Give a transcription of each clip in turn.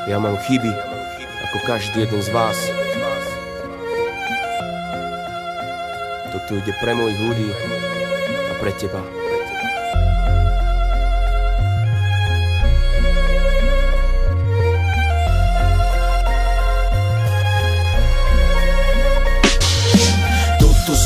Ja mám chyby, ako každý jeden z vás. Toto ide pre mojich ľudí a pre teba.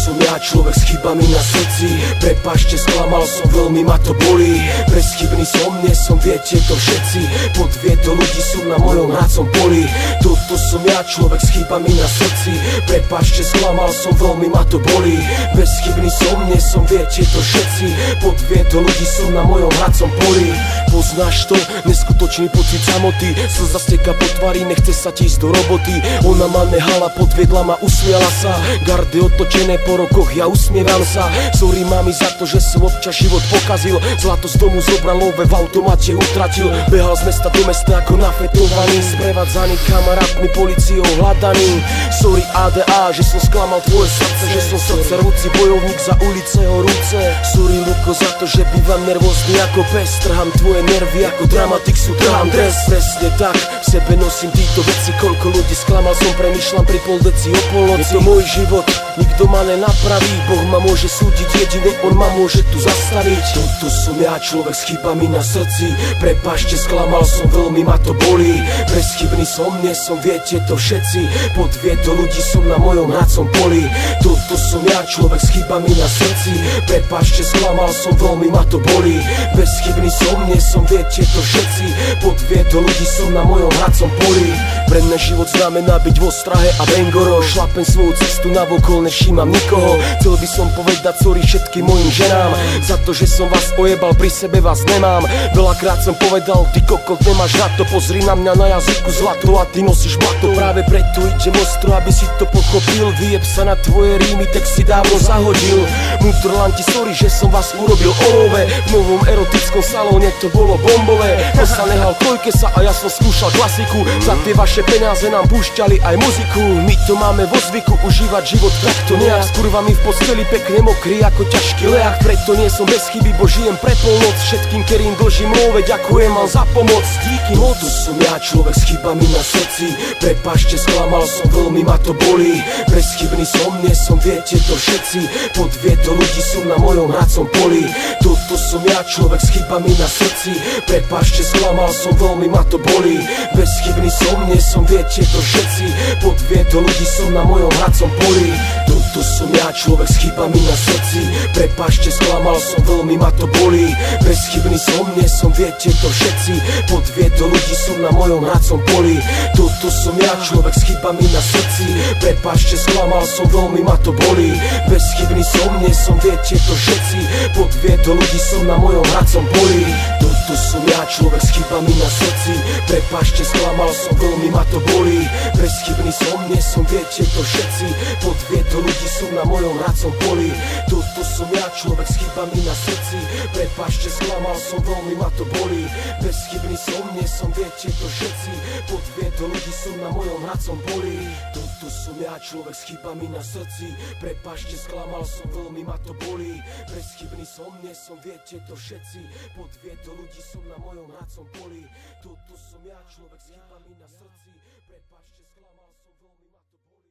Som ja, človek s chybami na srdci. Prepáčte, sklamal som, veľmi ma to bolí. Bezchybný som, nie som, viete to všetci. Podviedol ľudí som na mojom hracom poli. Toto som ja, človek s chybami na srdci. Prepáčte, sklamal som, veľmi ma to bolí. Bezchybný som, nie som, viete to všetci. Podviedol ľudí som na mojom hracom poli. Poznáš to? Neskutočný pocit samoty. Slza steka po tvári, nechce sa ti ísť do roboty. Ona ma nehala, podviedla ma, usmiala sa. Gardy otočené po rokoch, ja usmievam sa. Sorry mami za to, že som občas život pokazil. Zlato z domu zobral, love v automate utratil. Behal z mesta do mesta ako nafetovaný, sprevádzaný kamarátmi, policiou hľadaný. Sorry ADA, že som sklamal tvoje srdce, že som srdce rúci, bojovník za ulice horúce. Sorry Luko za to, že bývam nervózny ako pes. Trhám tvoje nervy ako dramatik, sú trhám dres. Presne tak, v sebe nosím týchto veci. Koľko ľudí sklamal som, premýšľam pri pol deci o polnoci. Je to môj život, nikto ma nenapraví. Boh ma môže súdiť, jedine on ma môže tu zastaviť. Toto som ja, človek s chybami na srdci. Prepáčte, sklamal som, veľmi ma to bolí. Bezchybný som, nie som, viete to všetci. Podviedol ľudí som na mojom hracom poli. Toto som ja, človek s chybami na srdci. Prepáčte, sklamal som, veľmi ma to bolí. Bezchybný som, nie som, viete to všetci. Podviedol ľudí som na mojom hracom poli. Pre mňa život znamená byť vo strahe a bengoro. Šlapem svoju cestu navokol, nevšímam nikoho. Chcel by som povedať sorry všetkým mojim ženám za to, že som vás ojebal, pri sebe vás nemám. Veľakrát som povedal, ty kokot, nemáš na to. Pozri na mňa, na jazyku zlato a ty nosíš blato. Práve preto idem ostro, aby si to pochopil. Vyjeb sa na tvoje rímy, tak si dávno zahodil. Mudrlanti, sorry, že som vás urobil olove. V novom erotickom salóne to bolo bombové. To sa nehal trojke sa a ja som skúšal klasiku. Za tie vaše peniaze nám púšťali aj muziku. My to máme vo zvyku, užívať život takto nejak. S kurvami v posteli pekne mokrý ako ťažký lejak. Preto nie som bez chyby, bo žijem pre polnoc. Všetkým, ktorým dlžím love, ďakujem vám za pomoc. Díky moc. Tu som ja, človek s chybami na srdci. Prepáčte, sklamal som, veľmi ma to bolí. Bezchybný som, nie som, viete to všetci. Podviedol ľudí som na mojom hracom poli. Toto som ja, človek s chybami na srdci. Prepáčte, sklamal som, veľmi ma to bolí. Bezchybný som, nie som, viete to všetci. Podviedol ľudí som na mojom hracom poli. Toto som ja, človek s chybami na srdci. Prepáčte, sklamal som, veľmi ma to bolí. Bezchybný som, nie som, viete to všetci. Podviedol ľudí som na mojom hracom poli. Toto som ja, človek s chybami na srdci. Prepáčte, sklamal som, veľmi ma to bolí. Bezchybný som, nie som, viete to všetci. Podviedol ľudí som na mojom hracom poli. Toto som ja, človek s chybami na srdci. Prepáčte, sklamal som, veľmi ma to bolí. Bezchybný som, nie som, viete to všetci. Podviedol ľudí som na mojom hracom poli. Toto som ja, človek s chybami na srdci. Prepáčte, sklamal som, veľmi ma to bolí. Bezchybný som, nie som, viete to všetci. Podviedol ľudí som na mojom hracom poli. Toto som ja, človek s chybami na srdci. Prepáčte, sklamal som, veľmi ma to bolí. Bezchybný som, nie som, viete to všetci. Podviedol ľudí som na mojom hracom poli. Toto som ja, človek s chybami na srdci. Prepáčte, sklamal som, veľmi ma to bolí.